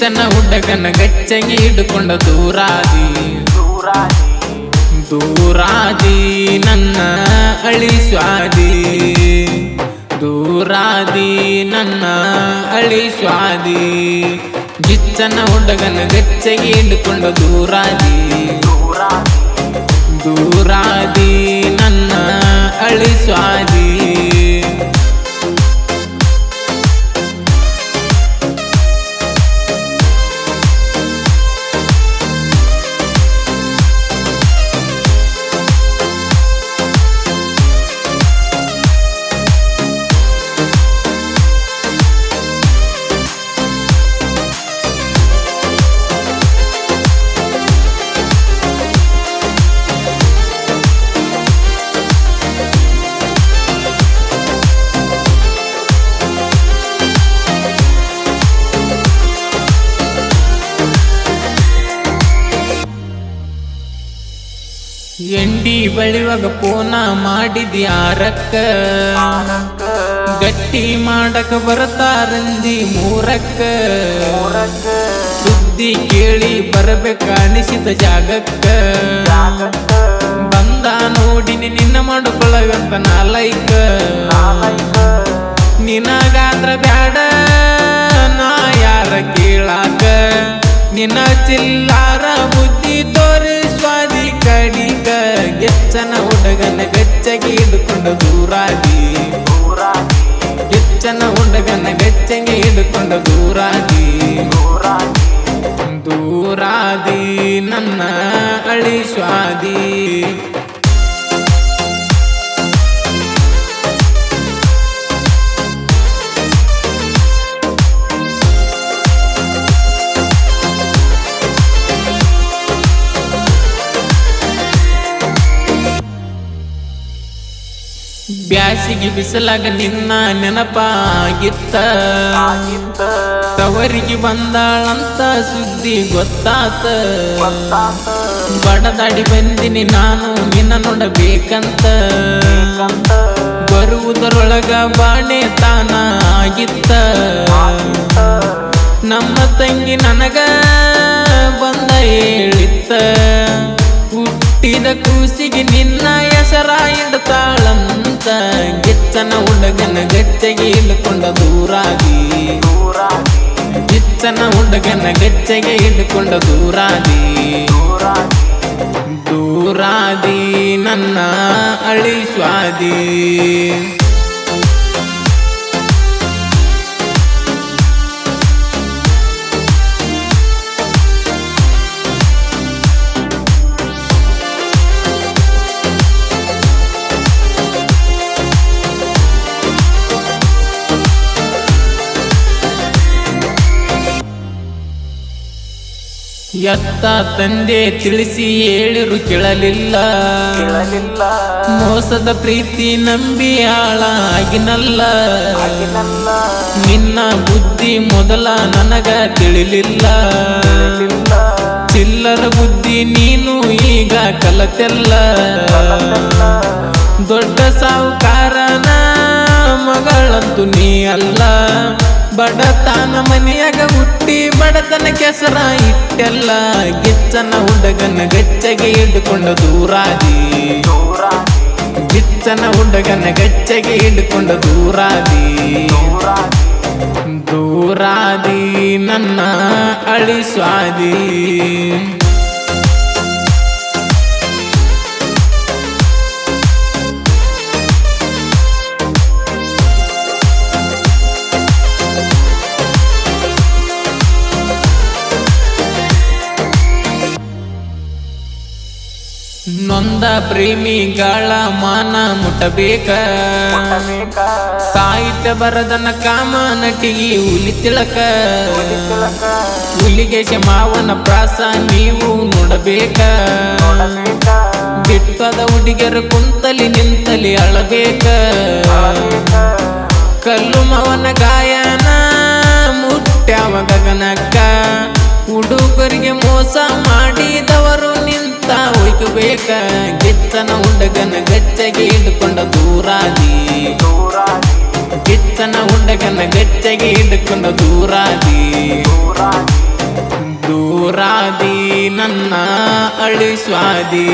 ಗಿಚ್ಚನ ಹುಡುಗನ ಗಚ್ಚಗೆ ಹಿಡ್ಕೊಂಡ ದೂರಾದಿ ದೂರಾದಿ ನನ್ನ ಅಳಿಸ್ವಾದಿ ದೂರಾದಿ ನನ್ನ ಅಳಿಸ್ವಾದಿ ಗಿಚ್ಚನ ಹುಡುಗನ ಗಚ್ಚಗೆ ಹಿಡ್ಕೊಂಡ ದೂರಾದಿ ದೂರಾದಿ ನನ್ನ ಅಳಿಸ್ವಾದಿ ಎಂಡಿ ಬಳಿವಾಗ ಪೋನ ಮಾಡಿದಿ ಆರಕ್ಕ ಗಟ್ಟಿ ಮಾಡಕ ಬರ್ತಾರಂದಿ ಮೂರಕ್ಕ ಸುದ್ದಿ ಕೇಳಿ ಬರಬೇಕ ಅನಿಸಿದ ಜಾಗಕ್ಕ ಬಂದ ನೋಡಿನಿ ನಿನ್ನ ಮಾಡಿಕೊಳ್ಳವಂತ ನಾಲೈಕ ನಿನಗಾದ್ರ ಬ್ಯಾಡ ನಾ ಯಾರ ಕೇಳಾಕ ನಿನ್ನ ಚಿಲ್ಲಾರ ಬುದ್ಧಿ ತೋರಿಸ್ವಾದಿ ಕಡಿಗ ಗೆಚ್ಚನ ಹುಡುಗನ ಗಚ್ಚಗೆ ಹಿಡ್ಕೊಂಡ ದೂರಾದಿ ಗೆಚ್ಚನ ಹುಡುಗನ ಗಚ್ಚಗೆ ಹಿಡ್ಕೊಂಡ ದೂರಾದಿ ದೂರಾದಿ ನನ್ನ ಅಳಿಸ್ವಾದಿ ಬ್ಯಾಸಿಗೆ ಬಿಸಲಾಗ ನಿನ್ನ ನೆನಪಾಗಿತ್ತ ತವರಿಗೆ ಬಂದಾಳಂತ ಸುದ್ದಿ ಗೊತ್ತಾತ ಬಡದಾಡಿ ಬಂದಿನಿ ನಾನು ನಿನ್ನ ನೋಡಬೇಕಂತ ಬರುವುದರೊಳಗ ಬಾಣೆ ತಾನ ಆಗಿತ್ತ ನಮ್ಮ ತಂಗಿ ನನಗ ಬಂದ ಹೇಳಿತ್ತ ಹುಟ್ಟಿದ ಕೂಸಿಗೆ ನಿನ್ನ ಹೆಸರ ಇಡ್ತಾಳಂತ ಗಿಚ್ಚನ ಹುಡುಗನ ಗಚ್ಚಗೆ ಹಿಡ್ಕೊಂಡ ದೂರಾದಿ ಗಿಚ್ಚನ ಹುಡುಗನ ಗಚ್ಚಗೆ ಹಿಡ್ಕೊಂಡ ದೂರಾದಿ ದೂರಾದಿ ನನ್ನ ಅಳಿಸ್ವಾದಿ ಎತ್ತ ತಂದೆ ತಿಳಿಸಿ ಹೇಳಿರು ಕೇಳಲಿಲ್ಲ ಮೋಸದ ಪ್ರೀತಿ ನಂಬಿ ಹಾಳಾಗಿನಲ್ಲ ನಿನ್ನ ಬುದ್ಧಿ ಮೊದಲ ನನಗ ತಿಳಿಲಿಲ್ಲ ಚಿಲ್ಲರ ಬುದ್ಧಿ ನೀನು ಈಗ ಕಲತೆಲ್ಲ ದೊಡ್ಡ ಸಾಹುಕಾರನ ಮಗಳಂತೂ ನೀ ಅಲ್ಲ ಬಡತನ ಮನೆಯಾಗ ಹುಟ್ಟಿ ಬಡತನ ಕೆಸರ ಇಟ್ಟೆಲ್ಲ ಗಿಚ್ಚನ ಹುಡುಗನ ಗಚ್ಚಗೆ ಹಿಡ್ಕೊಂಡ ದೂರಾದಿ ಗಿಚ್ಚನ ಹುಡುಗನ ಗಚ್ಚಗೆ ಹಿಡ್ಕೊಂಡ ದೂರಾದಿ ದೂರಾದಿ ನನ್ನ ಅಳಿಸ್ವಾದಿ ನೊಂದ ಪ್ರೇಮಿಗಳ ಮಾನ ಮುಟ್ಟಬೇಕ ಸಾಹಿತ್ಯ ಬರದನ ಕಾಮ ನಟಿಗೆ ಹುಲಿ ತಿಳಕ ಹುಲಿಗೆ ಮಾವನ ಪ್ರಾಸ ನೀವು ನೋಡಬೇಕ ಬಿಟ್ಟದ ಹುಡುಗರು ಕುಂತಲಿ ನಿಂತಲಿ ಅಳಬೇಕ ಕಲ್ಲು ಮವನ ಗಾಯನ ಮುಟ್ಟ್ಯಾವ ಗಗನಕ್ಕ ಹುಡುಗರಿಗೆ ಮೋಸ ಮಾಡಿದವರು ನಿಂತ ಹೋಯ್ಕಬೇಕ ಗಿಚ್ಚನ ಹುಡುಗನ ಗಚ್ಚಗೆ ಹಿಡ್ಕೊಂಡ ದೂರಾದಿ ಗಿಚ್ಚನ ಹುಡುಗನ ಗಚ್ಚಗೆ ಹಿಡ್ಕೊಂಡ ದೂರಾದಿ ದೂರಾದಿ ನನ್ನ ಅಳಿಸ್ವಾದಿ